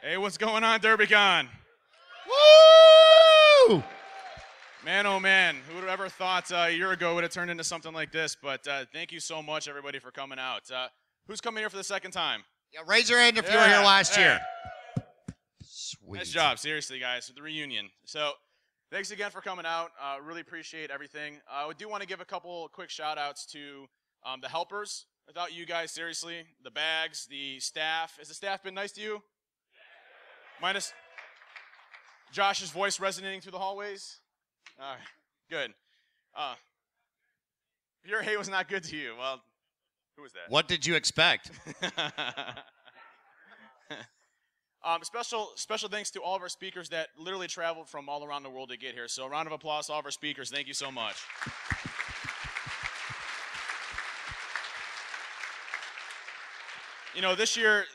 Hey, what's going on, DerbyCon? Woo! Man, oh man, who would have ever thought a year ago would have turned into something like this? But thank you so much, everybody, for coming out. Who's coming here for the second time? Yeah, raise your hand if you were here last year. Sweet. Nice job, seriously, guys, the reunion. So, thanks again for coming out. Really appreciate everything. I do want to give a couple quick shout-outs to the helpers. Without you guys, seriously, the bags, the staff. Has the staff been nice to you? Minus Josh's voice resonating through the hallways? All right, good. If your hey was not good to you, well, who was that? What did you expect? Special thanks to all of our speakers that literally traveled from all around the world to get here. So a round of applause to all of our speakers. Thank you so much. You know, this year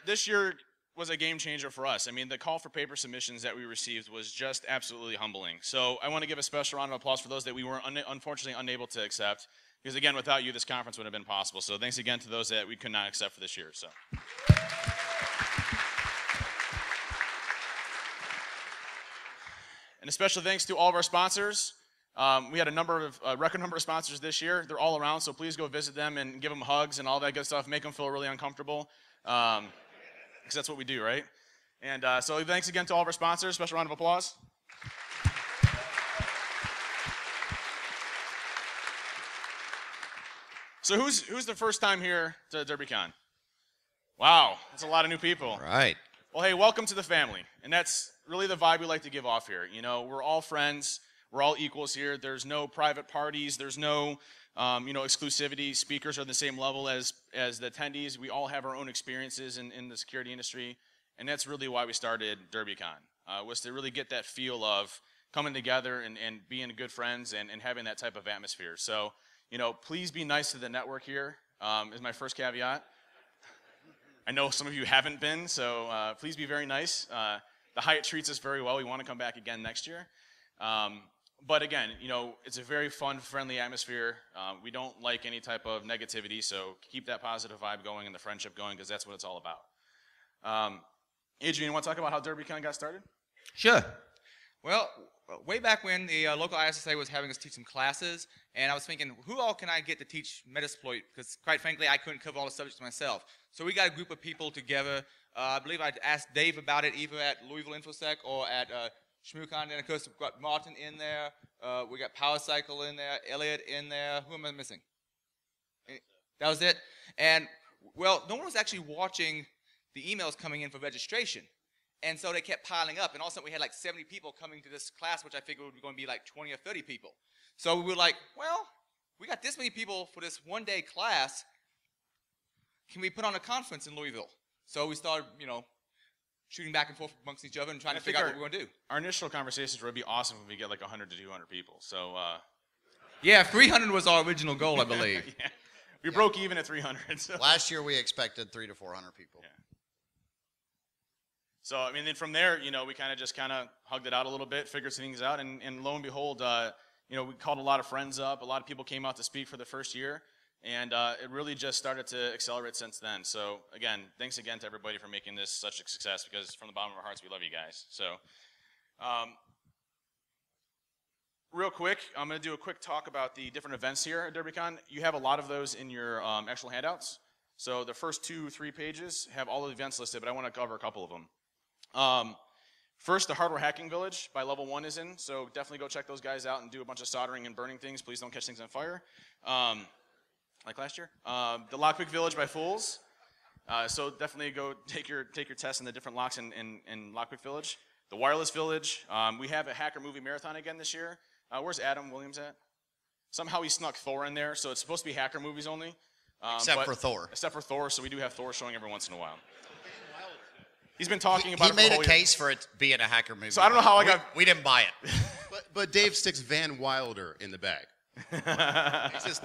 was a game changer for us. I mean, the call for paper submissions that we received was just absolutely humbling. So I want to give a special round of applause for those that we were unfortunately unable to accept. Because again, without you, this conference wouldn't have been possible. So thanks again to those that we could not accept for this year. So. And a special thanks to all of our sponsors. We had a record number of sponsors this year. They're all around, so please go visit them and give them hugs and all that good stuff. Make them feel really uncomfortable. Because that's what we do, right? And so thanks again to all of our sponsors. Special round of applause. So who's the first time here to DerbyCon? Wow, that's a lot of new people. All right. Well, hey, welcome to the family. And that's really the vibe we like to give off here. You know, we're all friends. We're all equals here. There's no private parties. There's no exclusivity. Speakers are the same level as the attendees. We all have our own experiences in the security industry, and that's really why we started DerbyCon, was to really get that feel of coming together and being good friends and having that type of atmosphere. So, you know, please be nice to the network here, is my first caveat. I know some of you haven't been, so please be very nice. The Hyatt treats us very well. We want to come back again next year. But again, you know, it's a very fun, friendly atmosphere. We don't like any type of negativity, so keep that positive vibe going and the friendship going, because that's what it's all about. Adrian, you want to talk about how DerbyCon got started? Sure. Well, way back when the local ISSA was having us teach some classes, and I was thinking, who all can I get to teach Metasploit? Because quite frankly, I couldn't cover all the subjects myself. So we got a group of people together. I believe I asked Dave about it, either at Louisville InfoSec or at ShmooCon, and of course we've got Martin in there, we got Power Cycle in there, Elliot in there. Who am I missing? That was it. And well, no one was actually watching the emails coming in for registration, and so they kept piling up. And all of a sudden we had like 70 people coming to this class, which I figured would be going to be like 20 or 30 people. So we were like, well, we got this many people for this one-day class. Can we put on a conference in Louisville? So we started, you know, shooting back and forth amongst each other and trying to figure out what we're going to do. Our initial conversations would be awesome if we get like 100 to 200 people. So, yeah, 300 was our original goal, I believe. Yeah. We broke even at 300. So. Last year we expected 300 to 400 people. Yeah. So, I mean, then from there, you know, we kind of hugged it out a little bit, figured things out, and lo and behold, you know, we called a lot of friends up. A lot of people came out to speak for the first year. And it really just started to accelerate since then. So, again, thanks again to everybody for making this such a success, because from the bottom of our hearts, we love you guys. So, real quick, I'm going to do a quick talk about the different events here at DerbyCon. You have a lot of those in your actual handouts. So, the first 2 or 3 pages have all the events listed, but I want to cover a couple of them. First, the Hardware Hacking Village by Level 1 is in. So, definitely go check those guys out and do a bunch of soldering and burning things. Please don't catch things on fire. Like last year. The Lockpick Village by Fools. So definitely go take your test in the different locks in Lockpick Village. The Wireless Village. We have a hacker movie marathon again this year. Where's Adam Williams at? Somehow he snuck Thor in there, so it's supposed to be hacker movies only. Except for Thor. Except for Thor, so we do have Thor showing every once in a while. He's been talking about it. He made a case for it being a hacker movie. So I don't know how we didn't buy it. But Dave sticks Van Wilder in the bag.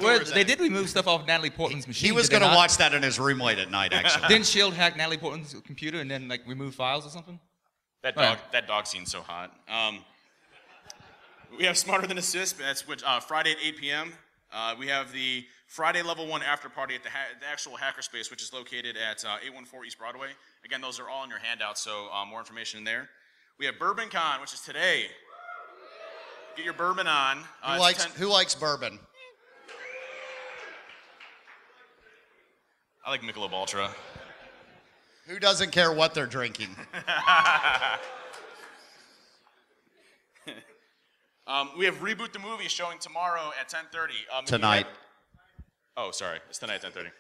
Well, they did remove stuff off Natalie Portman's machine. He was going to watch that in his room late at night, actually. Didn't S.H.I.E.L.D. hack Natalie Portman's computer and then like remove files or something? That dog scene's so hot. We have Smarter Than Assist. That's Friday at 8 p.m. We have the Friday level 1 after party at the actual hackerspace, which is located at 814 East Broadway. Again, those are all in your handouts, so more information in there. We have Bourbon Con, which is today. Get your bourbon on. Who likes bourbon? I like Michelob Ultra. Who doesn't care what they're drinking? We have Reboot the Movie showing tomorrow at 10:30. Tonight. Oh, sorry. It's tonight at 10:30.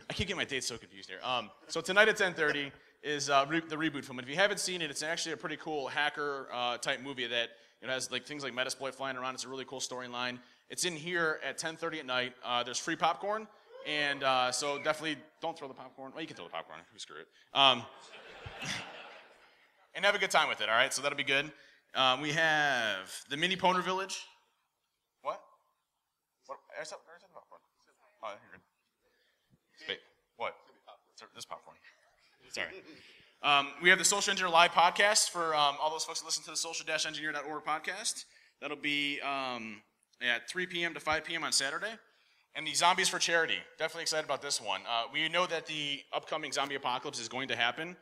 I keep getting my dates so confused here. So tonight at 10:30 is the Reboot film. And if you haven't seen it, it's actually a pretty cool hacker type movie that has like things like Metasploit flying around. It's a really cool storyline. It's in here at 10:30 at night. There's free popcorn. And so definitely don't throw the popcorn. Well, you can throw the popcorn. Screw it. And have a good time with it, all right? So that'll be good. We have the Mini Poner Village. What? Where's the popcorn? Oh, you're good. Wait, what? This popcorn. Sorry. We have the Social Engineer Live podcast for all those folks that listen to the social-engineer.org podcast. That'll be at 3 p.m. to 5 p.m. on Saturday. And the Zombies for Charity. Definitely excited about this one. We know that the upcoming zombie apocalypse is going to happen.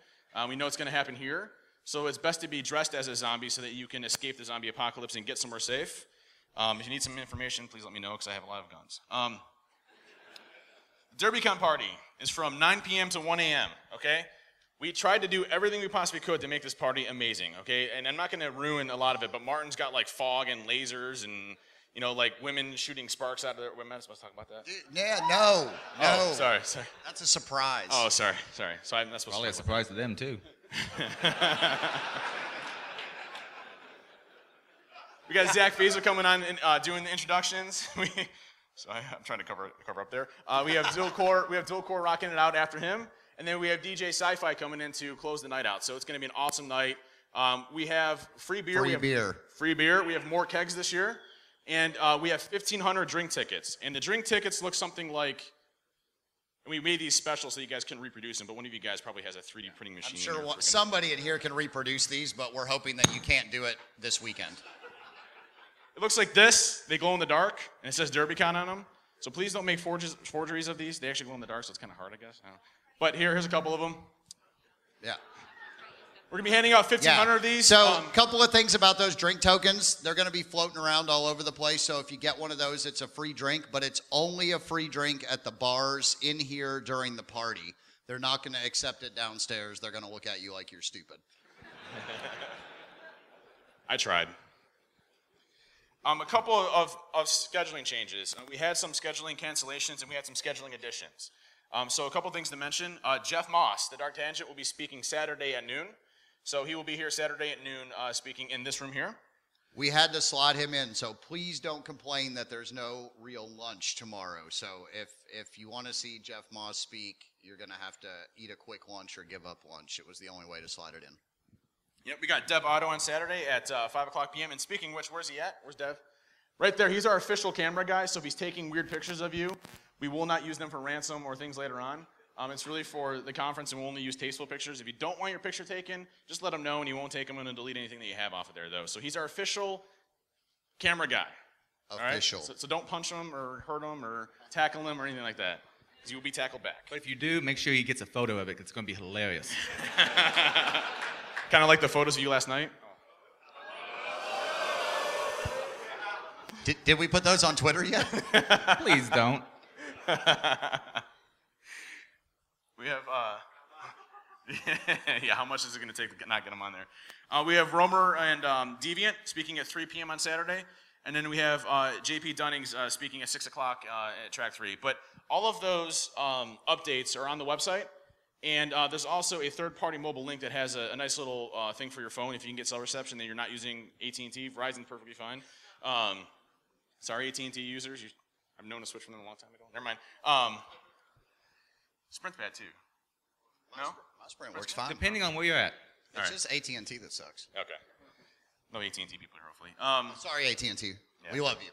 We know it's going to happen here. So it's best to be dressed as a zombie so that you can escape the zombie apocalypse and get somewhere safe. If you need some information, please let me know because I have a lot of guns. DerbyCon party is from 9 p.m. to 1 a.m., okay? We tried to do everything we possibly could to make this party amazing, okay? And I'm not going to ruin a lot of it, but Martin's got like fog and lasers and like women shooting sparks out of their... We're not supposed to talk about that? Yeah, no. Oh, sorry. That's a surprise. Oh, sorry. So I'm not supposed Probably a to... surprise to them, too. We got Zach Faisal coming on and doing the introductions. I'm trying to cover up there. We have Dual Core rocking it out after him. And then we have DJ Sci-Fi coming in to close the night out. So it's going to be an awesome night. We have free beer. Free beer. We have more kegs this year. And we have 1,500 drink tickets. And the drink tickets look something like, and we made these special so you guys can reproduce them, but one of you guys probably has a 3D printing machine. I'm sure somebody in here can reproduce these, but we're hoping that you can't do it this weekend. It looks like this. They glow in the dark, and it says DerbyCon on them. So please don't make forgeries of these. They actually glow in the dark, so it's kind of hard, I guess. I don't know. But here's a couple of them. Yeah. We're going to be handing out 1,500 of these. So a couple of things about those drink tokens. They're going to be floating around all over the place. So if you get one of those, it's a free drink, but it's only a free drink at the bars in here during the party. They're not going to accept it downstairs. They're going to look at you like you're stupid. I tried. A couple of scheduling changes. We had some scheduling cancellations, and we had some scheduling additions. So a couple things to mention. Jeff Moss, the Dark Tangent, will be speaking Saturday at noon. So he will be here Saturday at noon speaking in this room here. We had to slot him in, so please don't complain that there's no real lunch tomorrow. So if you want to see Jeff Moss speak, you're going to have to eat a quick lunch or give up lunch. It was the only way to slot it in. Yep, we got Dev Otto on Saturday at 5 o'clock p.m. And speaking of which, where's he at? Where's Dev? Right there. He's our official camera guy, so if he's taking weird pictures of you, we will not use them for ransom or things later on. It's really for the conference, and we'll only use tasteful pictures. If you don't want your picture taken, just let him know, and he won't take them and delete anything that you have off of there, though. So he's our official camera guy. Official. All right? So don't punch him or hurt him or tackle him or anything like that, because you will be tackled back. But if you do, make sure he gets a photo of it, 'cause it's going to be hilarious. Kind of like the photos of you last night. Did we put those on Twitter yet? Please don't. We have, yeah, how much is it going to take to not get them on there? We have Romer and Deviant speaking at 3 p.m. on Saturday. And then we have JP Dunnings speaking at 6 o'clock at Track 3. But all of those updates are on the website. And there's also a third-party mobile link that has a nice little thing for your phone. If you can get cell reception, then you're not using AT&T. Verizon's perfectly fine. Sorry, AT&T users. I've known to switch from them a long time ago. Never mind. Sprint's bad, too. No? My Sprint works fine. Depending on where you're at. It's just AT&T that sucks. Okay. No AT&T people here, hopefully. Sorry, AT&T. Yeah. We love you.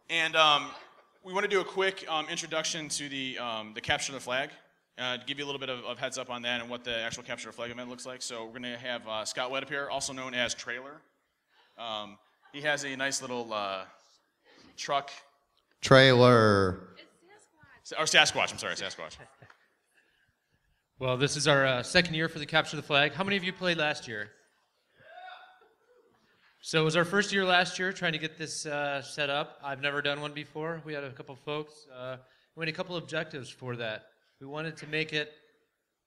And we want to do a quick introduction to the Capture the Flag, to give you a little bit of heads up on that and what the actual Capture the Flag event looks like. So we're going to have Scott Wedd up here, also known as Trailer. He has a nice little truck Trailer. Or Sasquatch, I'm sorry, Sasquatch. Well, this is our second year for the Capture the Flag. How many of you played last year? So it was our first year last year trying to get this set up. I've never done one before. We had a couple folks. We had a couple objectives for that. We wanted to make it,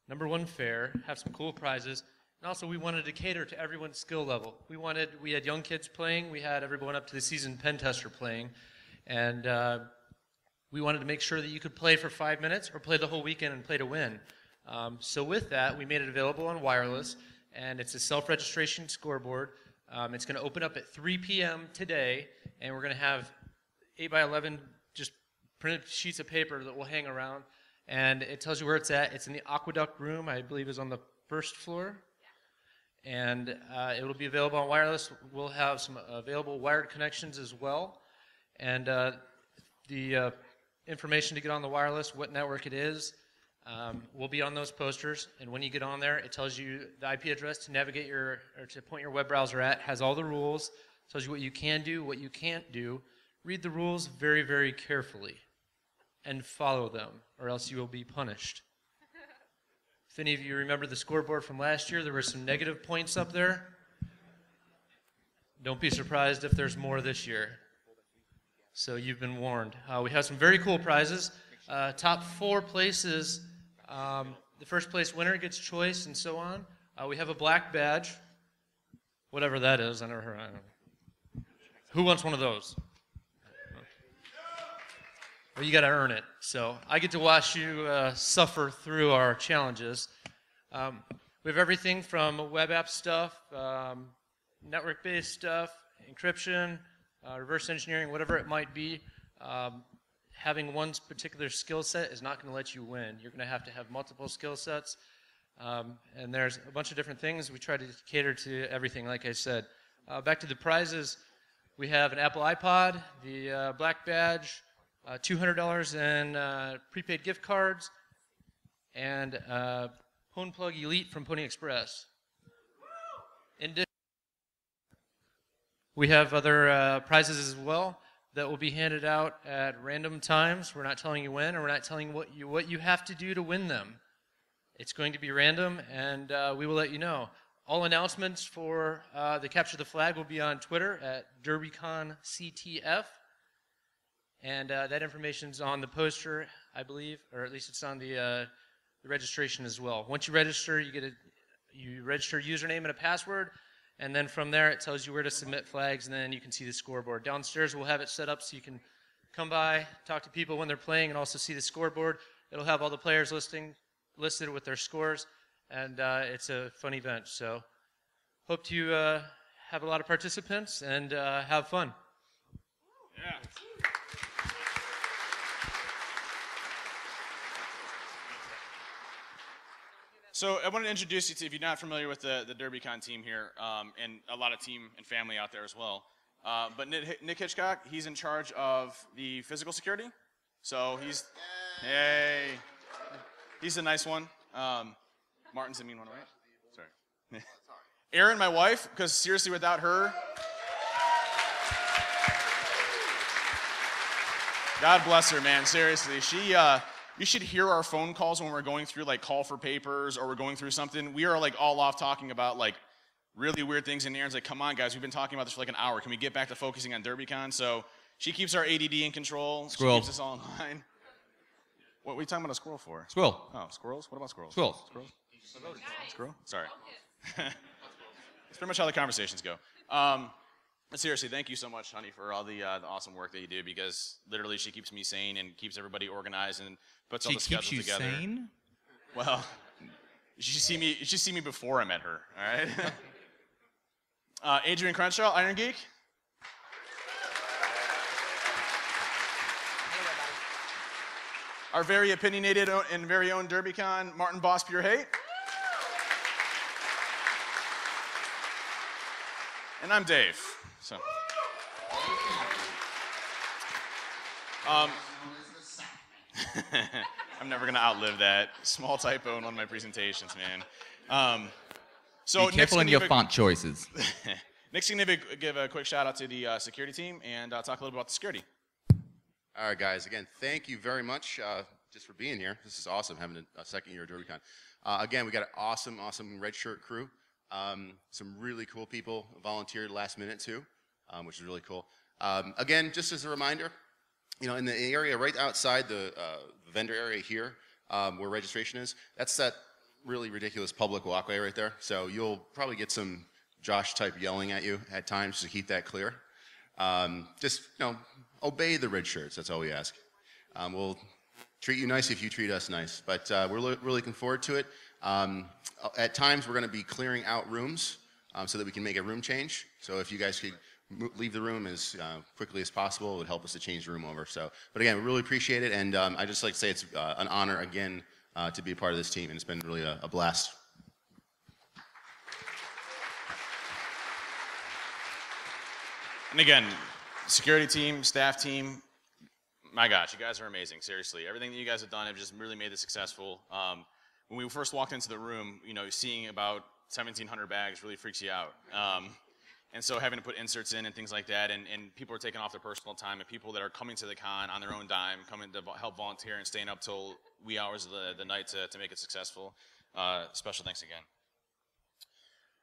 number one, fair, have some cool prizes, and also we wanted to cater to everyone's skill level. We had young kids playing, we had everyone up to the seasoned pen tester playing, and we wanted to make sure that you could play for 5 minutes or play the whole weekend and play to win. So with that, we made it available on wireless, and it's a self-registration scoreboard. It's going to open up at 3 p.m. today, and we're going to have 8 by 11 just printed sheets of paper that will hang around, and it tells you where it's at. It's in the aqueduct room, I believe is on the first floor, and it will be available on wireless. We'll have some available wired connections as well, and the information to get on the wireless, what network it is, will be on those posters, and when you get on there, it tells you the IP address to navigate or to point your web browser at, has all the rules, tells you what you can do, what you can't do. Read the rules very, very carefully and follow them, or else you will be punished. If any of you remember the scoreboard from last year, there were some negative points up there. Don't be surprised if there's more this year. So you've been warned. We have some very cool prizes. Top 4 places, the first place winner gets choice and so on. We have a black badge, whatever that is. I never heard of it. Who wants one of those? Well, you got to earn it. So I get to watch you suffer through our challenges. We have everything from web app stuff, network-based stuff, encryption, reverse engineering, whatever it might be. Having one particular skill set is not going to let you win. You're going to have multiple skill sets. And there's a bunch of different things. We try to cater to everything, like I said. Back to the prizes, we have an Apple iPod, the black badge, $200 in prepaid gift cards, and Pwn Plug Elite from Pony Express. In addition, we have other prizes as well that will be handed out at random times. We're not telling you when, or we're not telling you what you have to do to win them. It's going to be random, and we will let you know. All announcements for the Capture the Flag will be on Twitter at DerbyConCTF. And that information's on the poster, I believe, or at least it's on the registration as well. Once you register, you register a username and a password, and then from there it tells you where to submit flags, and then you can see the scoreboard. Downstairs we'll have it set up so you can come by, talk to people when they're playing, and also see the scoreboard. It'll have all the players listed with their scores, and it's a fun event. So hope to have a lot of participants and have fun. Yeah. So I want to introduce you to, if you're not familiar with the DerbyCon team here, and a lot of team and family out there as well. But Nick Hitchcock, he's in charge of the physical security. So he's a nice one. Martin's the mean one, right? Sorry. Erin, my wife, because seriously, without her, God bless her, man. Seriously, you should hear our phone calls when we're going through like call for papers or we're going through something. We are like all off talking about like really weird things, and Aaron's like, "Come on, guys, we've been talking about this for like an hour. Can we get back to focusing on DerbyCon?" So she keeps our ADD in control. Squirrel. She keeps us all in line. What are you talking about a squirrel for? Squirrel. Oh, squirrels? What about squirrels? Squirrels. Squirrels? Squirrel? Sorry. It's pretty much how the conversations go. But seriously, thank you so much, honey, for all the awesome work that you do, because literally she keeps me sane and keeps everybody organized and puts all the schedules together. She keeps you sane? Well, you should see me before I met her, all right? Adrian Crenshaw, Iron Geek. Our very opinionated and very own DerbyCon, Martin Boss Pure Hate. And I'm Dave. So, I'm never gonna outlive that small typo in one of my presentations, man. So be careful in your font choices. Nick's gonna give a quick shout out to the security team and talk a little bit about the security. All right, guys. Again, thank you very much just for being here. This is awesome, having a second year at DerbyCon. Again, we got an awesome red shirt crew. Some really cool people volunteered last minute too, which is really cool. Again, just as a reminder, in the area right outside the vendor area here, where registration is, that's that really ridiculous public walkway right there. So you'll probably get some Josh type yelling at you at times to keep that clear. Just obey the red shirts. That's all we ask. We'll treat you nice if you treat us nice. But we're really looking forward to it. At times we're going to be clearing out rooms so that we can make a room change. So if you guys could leave the room as quickly as possible, it would help us to change the room over. But again, we really appreciate it, and I just like to say it's an honor again to be a part of this team, and it's been really a blast. And again, security team, staff team, my gosh, you guys are amazing. Seriously, everything that you guys have done have just really made this successful. When we first walked into the room, seeing about 1,700 bags really freaks you out. And so having to put inserts in and things like that, and people are taking off their personal time, and people that are coming to the con on their own dime, coming to help volunteer and staying up till wee hours of the night to make it successful. Special thanks again.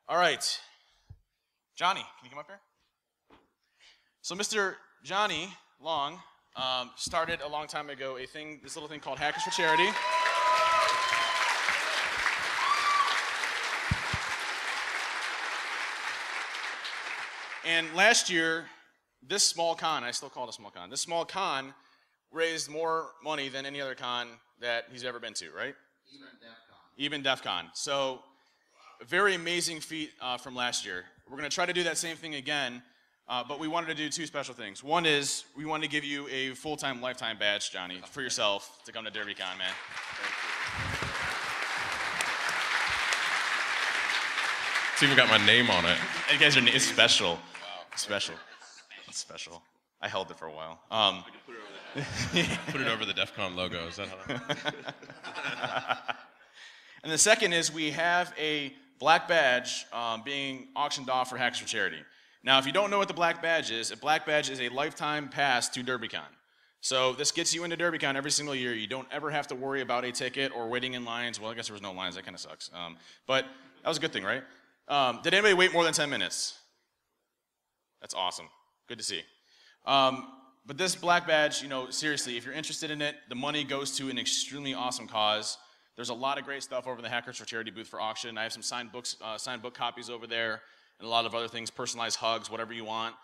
All right. Johnny, can you come up here? So Mr. Johnny Long started a long time ago this little thing called Hackers for Charity. And last year, this small con, I still call it a small con, this small con raised more money than any other con that he's ever been to, right? Even DEF CON. So a very amazing feat from last year. We're going to try to do that same thing again, but we wanted to do two special things. One is we wanted to give you a full-time lifetime badge, Johnny, for yourself to come to DerbyCon, man. Thank you. It's even got my name on it. You guys are, it's special. Wow. Special. It's special. I held it for a while. Put it over the DEF CON logo. Is that how? And the second is we have a black badge being auctioned off for Hackers for Charity. Now, if you don't know what the black badge is, a black badge is a lifetime pass to DerbyCon. So this gets you into DerbyCon every single year. You don't ever have to worry about a ticket or waiting in lines. Well, I guess there was no lines. That kind of sucks. But that was a good thing, right? Did anybody wait more than 10 minutes? That's awesome. Good to see. But this black badge, seriously, if you're interested in it, the money goes to an extremely awesome cause. There's a lot of great stuff over the Hackers for Charity booth for auction. I have some signed book copies over there, and a lot of other things, personalized hugs, whatever you want.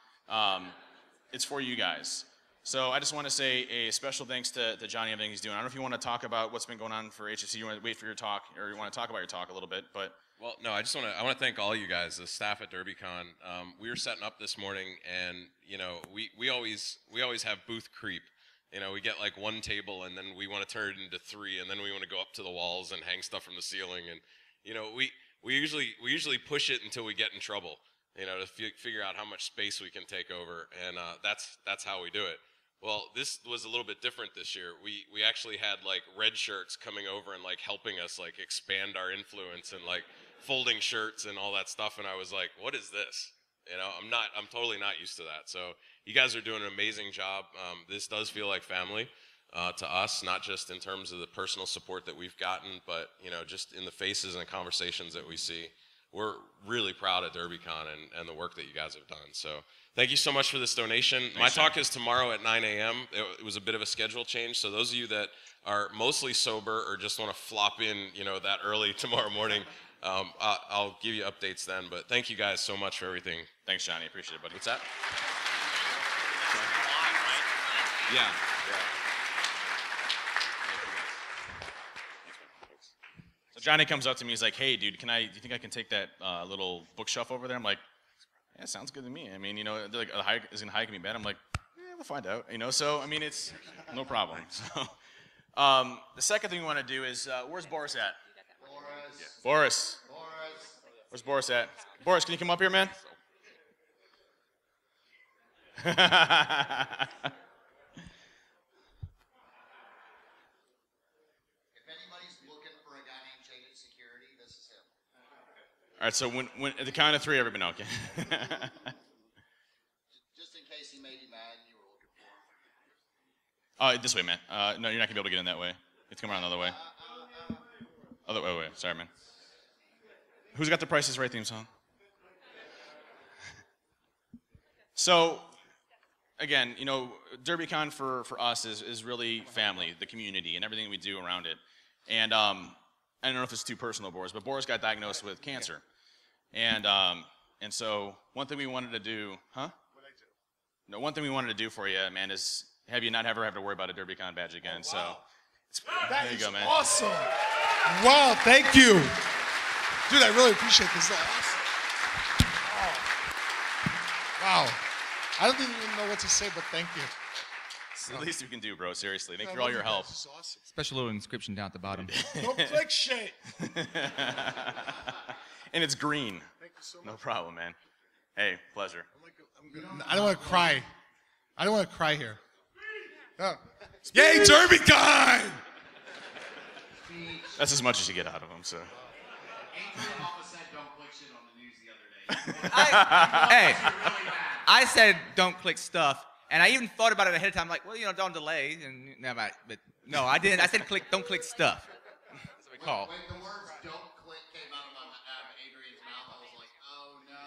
It's for you guys. So I just want to say a special thanks to Johnny and everything he's doing. I don't know if you want to talk about what's been going on for HFC. You want to wait for your talk, or you want to talk about your talk a little bit, but. Well, no, I want to thank all you guys, the staff at DerbyCon. We were setting up this morning, and we always have booth creep. We get like one table, and then we want to turn it into three, and then we want to go up to the walls and hang stuff from the ceiling, and we usually push it until we get in trouble, to figure out how much space we can take over, and that's how we do it. Well, this was a little bit different this year. We actually had like red shirts coming over and like helping us like expand our influence and like folding shirts and all that stuff, and I was like, what is this? I'm totally not used to that. So you guys are doing an amazing job. This does feel like family to us, not just in terms of the personal support that we've gotten, but just in the faces and the conversations that we see. We're really proud of DerbyCon and the work that you guys have done. So thank you so much for this donation. My talk is tomorrow at 9 a.m. It was a bit of a schedule change, so those of you that are mostly sober or just want to flop in, that early tomorrow morning, I'll give you updates then. But thank you guys so much for everything. Thanks, Johnny. Appreciate it, buddy. What's that? Yeah. So Johnny comes up to me. He's like, "Hey, dude, do you think I can take that little bookshelf over there?" I'm like, "Yeah, sounds good to me." I mean, they're like, "Is it hiking me bad?" I'm like, "Yeah, we'll find out." So I mean, it's no problem. So the second thing we want to do is, where's Boris at? Boris. Where's Boris at? Boris, can you come up here, man? All right, so when at the count of three, everybody, okay. Just in case he made you mad and you were looking for him. This way, man. No, you're not gonna be able to get in that way. It's come around the other way. Other way. Sorry, man. Who's got the Price is Right theme song? So, again, DerbyCon for us is really family, the community, and everything we do around it. And I don't know if it's too personal, Boris, but Boris got diagnosed with cancer. And so one thing we wanted to do, huh? No, one thing we wanted to do for you, man, is have you not ever have to worry about a DerbyCon badge again. Oh, wow. So there you go, man. Awesome. Wow, thank you. Dude, I really appreciate this. That's awesome. Oh. Wow. I don't even know what to say, but thank you. It's the least we can do, bro. Seriously. Thank you for all your help. This is awesome. Special little inscription down at the bottom. Don't click shit. And it's green. Thank you so much. No problem, man. Hey, pleasure. I don't want to cry. I don't want to cry here. No. Yay, DerbyCon! That's as much as you get out of them, so. I said don't click stuff, and I even thought about it ahead of time, like, well, don't delay, and never. But no, I didn't. I said don't click stuff. That's what we call. When the words "don't click" came out of Adrian's mouth, I was like, oh no.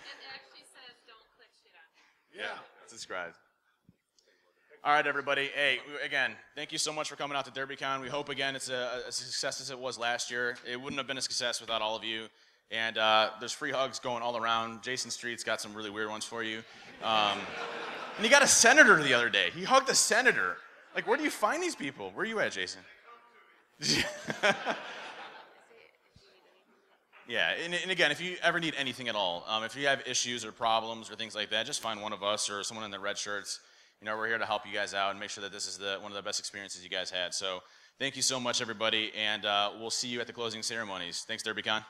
It actually says don't click shit on. Yeah, it's described. All right, everybody. Hey, again, thank you so much for coming out to DerbyCon. We hope, again, it's a success as it was last year. It wouldn't have been a success without all of you. And there's free hugs going all around. Jason Street's got some really weird ones for you. And he got a senator the other day. He hugged a senator. Like, where do you find these people? Where are you at, Jason? Yeah, and again, if you ever need anything at all, if you have issues or problems or things like that, just find one of us or someone in the red shirts. We're here to help you guys out and make sure that this is one of the best experiences you guys had. So thank you so much, everybody, and we'll see you at the closing ceremonies. Thanks, DerbyCon.